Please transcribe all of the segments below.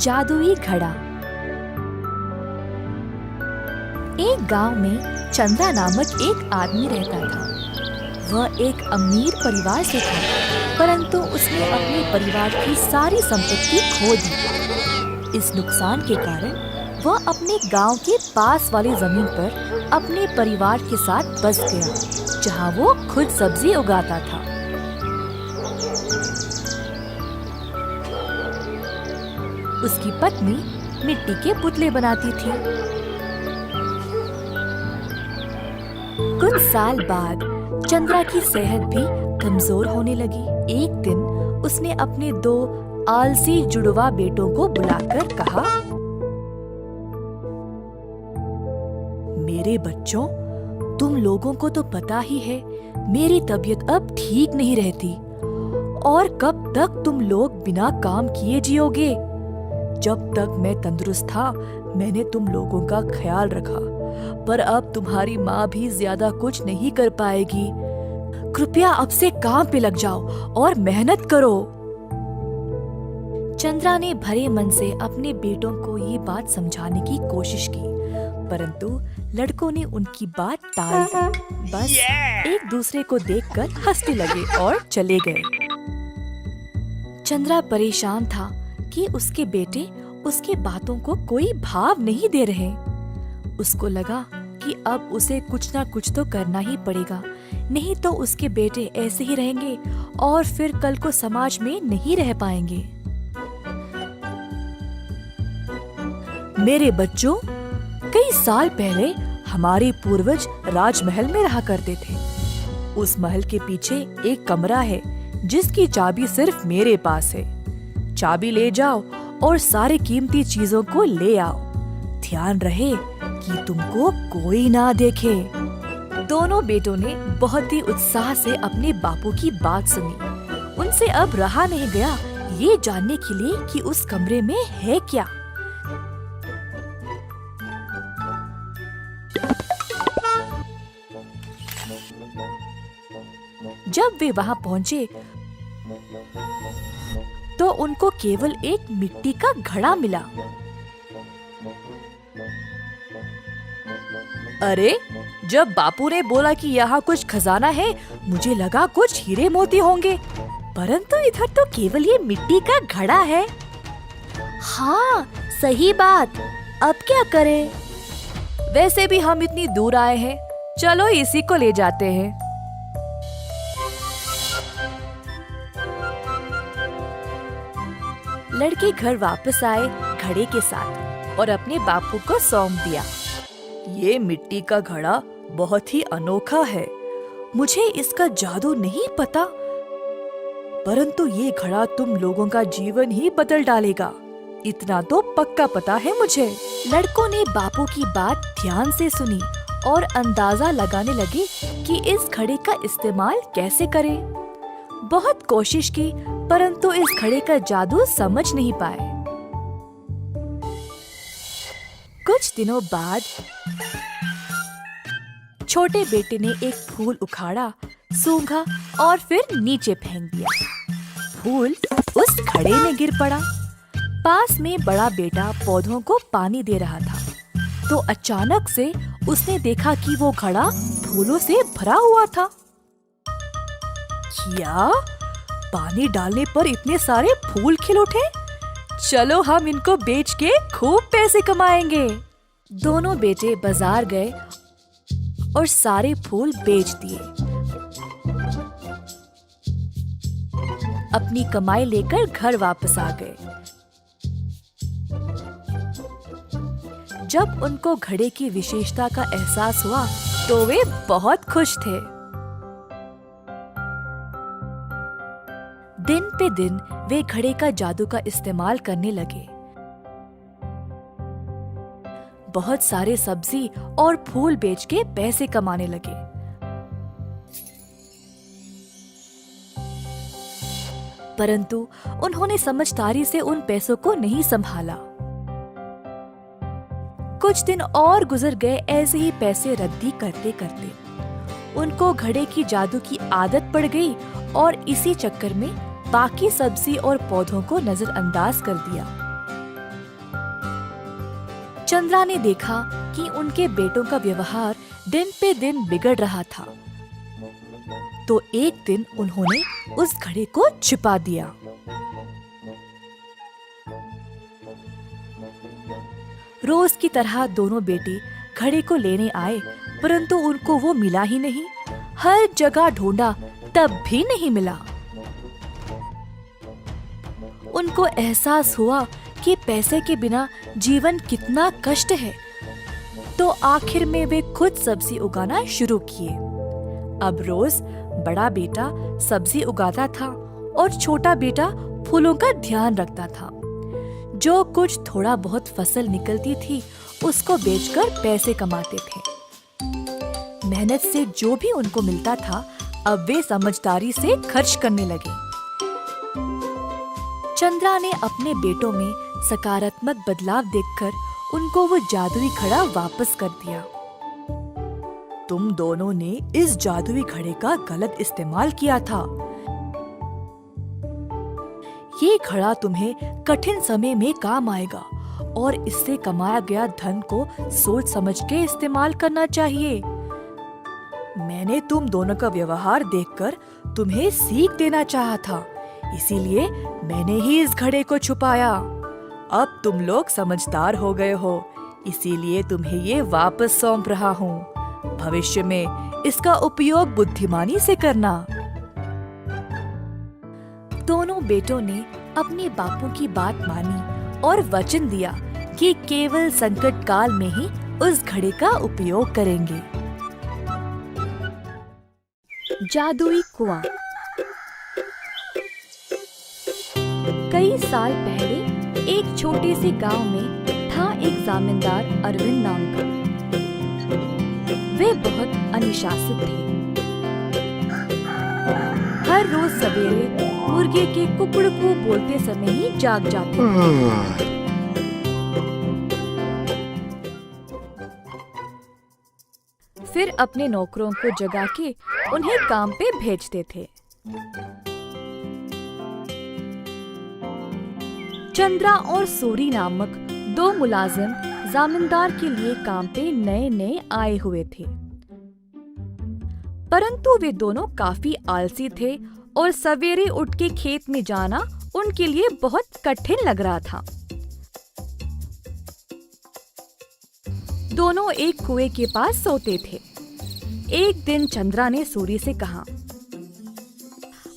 जादुई घड़ा। एक गांव में चंद्रा नामक एक आदमी रहता था। वह एक अमीर परिवार से था, परंतु उसने अपने परिवार की सारी संपत्ति खो दी। इस नुकसान के कारण वह अपने गांव के पास वाली जमीन पर अपने परिवार के साथ बस गया, जहां वो खुद सब्जी उगाता था। उसकी पत्नी मिट्टी के पुतले बनाती थी। कुछ साल बाद चंद्रा की सेहत भी कमजोर होने लगी। एक दिन उसने अपने 2 आलसी जुड़वा बेटों को बुलाकर कहा, मेरे बच्चों, तुम लोगों को तो पता ही है मेरी तबीयत अब ठीक नहीं रहती, और कब तक तुम लोग बिना काम किए जियोगे? जब तक मैं तंदुरुस्त था मैंने तुम लोगों का ख्याल रखा, पर अब तुम्हारी माँ भी ज्यादा कुछ नहीं कर पाएगी। कृपया अब से काम पे लग जाओ और मेहनत करो। चंद्रा ने भरे मन से अपने बेटों को ये बात समझाने की कोशिश की, परंतु लड़कों ने उनकी बात टाल दी। बस एक दूसरे को देखकर हंसने लगे और चले गए। चंद्रा परेशान था कि उसके बेटे उसके बातों को कोई भाव नहीं दे रहे। उसको लगा कि अब उसे कुछ ना कुछ तो करना ही पड़ेगा, नहीं तो उसके बेटे ऐसे ही रहेंगे और फिर कल को समाज में नहीं रह पाएंगे। मेरे बच्चों, कई साल पहले हमारे पूर्वज राजमहल में रहा करते थे। उस महल के पीछे एक कमरा है जिसकी चाबी सिर्फ मेरे पास है। चाबी ले जाओ और सारी कीमती चीजों को ले आओ। ध्यान रहे कि तुमको कोई ना देखे। दोनों बेटों ने बहुत ही उत्साह से अपने बापू की बात सुनी। उनसे अब रहा नहीं गया ये जानने के लिए कि उस कमरे में है क्या। जब वे वहां पहुंचे तो उनको केवल एक मिट्टी का घड़ा मिला। अरे, जब बापू ने बोला कि यहाँ कुछ खजाना है, मुझे लगा कुछ हीरे मोती होंगे, परंतु इधर तो केवल ये मिट्टी का घड़ा है। हाँ, सही बात। अब क्या करें? वैसे भी हम इतनी दूर आए हैं, चलो इसी को ले जाते हैं। लड़के घर वापस आए घड़े के साथ और अपने बापू को सौंप दिया। ये मिट्टी का घड़ा बहुत ही अनोखा है। मुझे इसका जादू नहीं पता, परंतु ये घड़ा तुम लोगों का जीवन ही बदल डालेगा, इतना तो पक्का पता है मुझे। लड़कों ने बापू की बात ध्यान से सुनी और अंदाजा लगाने लगे कि इस घड़े का इस्तेमाल कैसे करें। बहुत कोशिश की, परंतु इस घड़े का जादू समझ नहीं पाए। कुछ दिनों बाद छोटे बेटे ने एक फूल उखाड़ा, सूंघा और फिर नीचे फेंक दिया। फूल उस घड़े में गिर पड़ा। पास में बड़ा बेटा पौधों को पानी दे रहा था, तो अचानक से उसने देखा कि वो घड़ा फूलों से भरा हुआ था। क्या? पानी डालने पर इतने सारे फूल खिल उठे? चलो हम इनको बेच के खूब पैसे कमाएंगे। दोनों बेटे बाजार गए और सारे फूल बेच दिए। अपनी कमाई लेकर घर वापस आ गए। जब उनको घड़े की विशेषता का एहसास हुआ तो वे बहुत खुश थे। दिन पे दिन वे घड़े का जादू का इस्तेमाल करने लगे। बहुत सारे सब्जी और फूल बेच के पैसे कमाने लगे। परंतु उन्होंने समझदारी से उन पैसों को नहीं संभाला। कुछ दिन और गुजर गए ऐसे ही पैसे रद्दी करते करते। उनको घड़े की जादू की आदत पड़ गई और इसी चक्कर में बाकी सब्जी और पौधों को नजरअंदाज कर दिया। चंद्रा ने देखा कि उनके बेटों का व्यवहार दिन पे दिन बिगड़ रहा था, तो एक दिन उन्होंने उस घड़े को छिपा दिया। रोज की तरह दोनों बेटे घड़े को लेने आए, परंतु उनको वो मिला ही नहीं। हर जगह ढूंढा, तब भी नहीं मिला। उनको एहसास हुआ कि पैसे के बिना जीवन कितना कष्ट है, तो आखिर में वे खुद सब्जी उगाना शुरू किए। अब रोज बड़ा बेटा सब्जी उगाता था और छोटा बेटा फूलों का ध्यान रखता था। जो कुछ थोड़ा बहुत फसल निकलती थी, उसको बेचकर पैसे कमाते थे। मेहनत से जो भी उनको मिलता था, अब वे समझदारी से खर्च करने लगे। चंद्रा ने अपने बेटों में सकारात्मक बदलाव देखकर उनको वो जादुई घड़ा वापस कर दिया। तुम दोनों ने इस जादुई घड़े का गलत इस्तेमाल किया था। ये घड़ा तुम्हें कठिन समय में काम आएगा और इससे कमाया गया धन को सोच समझ के इस्तेमाल करना चाहिए। मैंने तुम दोनों का व्यवहार देखकर तुम्हें सीख देना चाहा था, इसीलिए मैंने ही इस घड़े को छुपाया। अब तुम लोग समझदार हो गए हो, इसीलिए तुम्हें ये वापस सौंप रहा हूँ। भविष्य में इसका उपयोग बुद्धिमानी से करना। दोनों बेटों ने अपने बापू की बात मानी और वचन दिया कि केवल संकट काल में ही उस घड़े का उपयोग करेंगे। जादुई कुआं। कई साल पहले एक छोटे से गांव में था एक जमींदार अरविंद नाम का। वे बहुत अनुशासित थे। हर रोज सवेरे मुर्गे के कुकड़कू बोलते समय ही जाग जाते थे। फिर अपने नौकरों को जगा के उन्हें काम पे भेजते थे। चंद्रा और सूरी नामक दो मुलाजिम जमींदार के लिए काम पे नए नए आए हुए थे, परंतु वे दोनों काफी आलसी थे और सवेरे उठ के खेत में जाना उनके लिए बहुत कठिन लग रहा था। दोनों एक कुएं के पास सोते थे। एक दिन चंद्रा ने सूरी से कहा,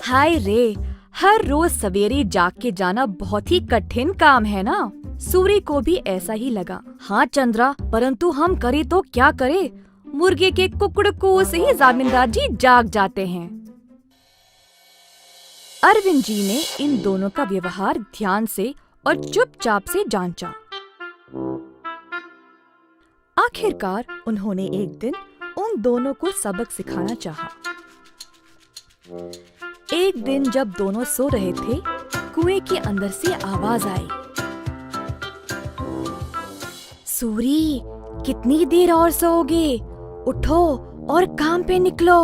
हाय रे, हर रोज सवेरे जाग के जाना बहुत ही कठिन काम है ना। सूरी को भी ऐसा ही लगा। हाँ चंद्रा, परंतु हम करे तो क्या करे, मुर्गे के कुकड़कू से ही जमींदार जी जाग जाते हैं। अरविंद जी ने इन दोनों का व्यवहार ध्यान से और चुपचाप से जांचा। आखिरकार उन्होंने एक दिन उन दोनों को सबक सिखाना चाहा। एक दिन जब दोनों सो रहे थे, कुएं के अंदर से आवाज आई, सूरी, कितनी देर और सोओगे? उठो और काम पे निकलो।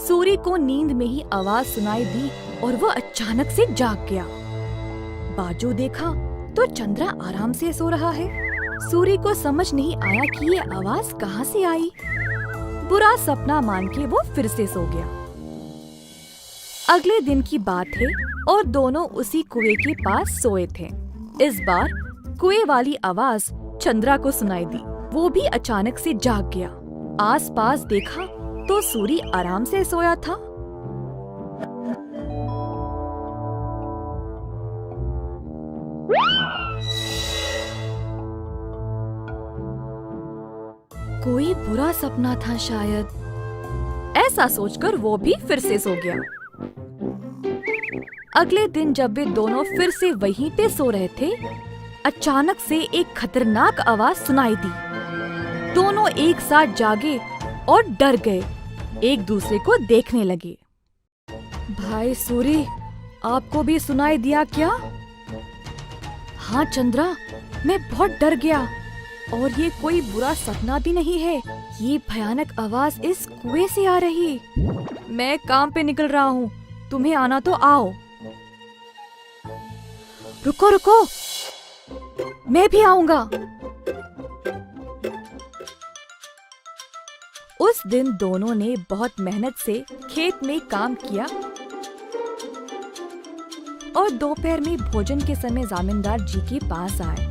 सूरी को नींद में ही आवाज सुनाई दी और वो अचानक से जाग गया। बाजू देखा तो चंद्रा आराम से सो रहा है। सूरी को समझ नहीं आया कि ये आवाज कहाँ से आई। बुरा सपना मान के वो फिर से सो गया। अगले दिन की बात है और दोनों उसी कुएं के पास सोए थे। इस बार कुएं वाली आवाज चंद्रा को सुनाई दी। वो भी अचानक से जाग गया। आसपास देखा तो सूरी आराम से सोया था। कोई बुरा सपना था शायद, ऐसा सोचकर वो भी फिर से सो गया। अगले दिन जब वे दोनों फिर से वहीं पे सो रहे थे, अचानक से एक खतरनाक आवाज सुनाई दी। दोनों एक साथ जागे और डर गए, एक दूसरे को देखने लगे। भाई सूरी, आपको भी सुनाई दिया क्या? हाँ चंद्रा, मैं बहुत डर गया और ये कोई बुरा सपना भी नहीं है। ये भयानक आवाज इस कुएं से आ रही। मैं काम पे निकल रहा हूँ, तुम्हें आना तो आओ। रुको रुको, मैं भी आऊंगा। उस दिन दोनों ने बहुत मेहनत से खेत में काम किया और दोपहर में भोजन के समय जमींदार जी के पास आए।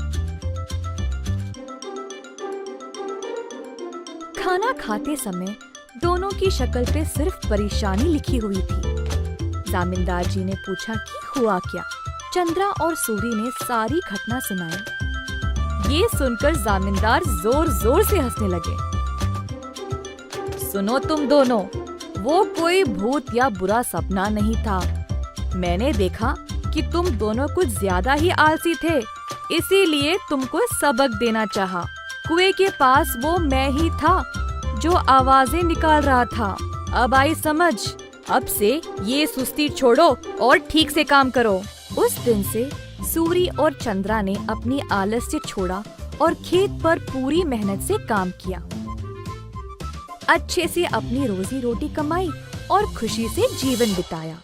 खाना खाते समय दोनों की शक्ल पे सिर्फ परेशानी लिखी हुई थी। जमींदार जी ने पूछा कि हुआ क्या। चंद्रा और सूरी ने सारी घटना सुनाई। ये सुनकर जमींदार जोर जोर से हंसने लगे। सुनो तुम दोनों, वो कोई भूत या बुरा सपना नहीं था। मैंने देखा कि तुम दोनों कुछ ज्यादा ही आलसी थे, इसीलिए तुमको सबक देना चाहा। कुएं के पास वो मैं ही था जो आवाजें निकाल रहा था। अब आई समझ। अब से ये सुस्ती छोड़ो और ठीक से काम करो। उस दिन से सूरी और चंद्रा ने अपनी आलस्य छोड़ा और खेत पर पूरी मेहनत से काम किया। अच्छे से अपनी रोजी रोटी कमाई और खुशी से जीवन बिताया।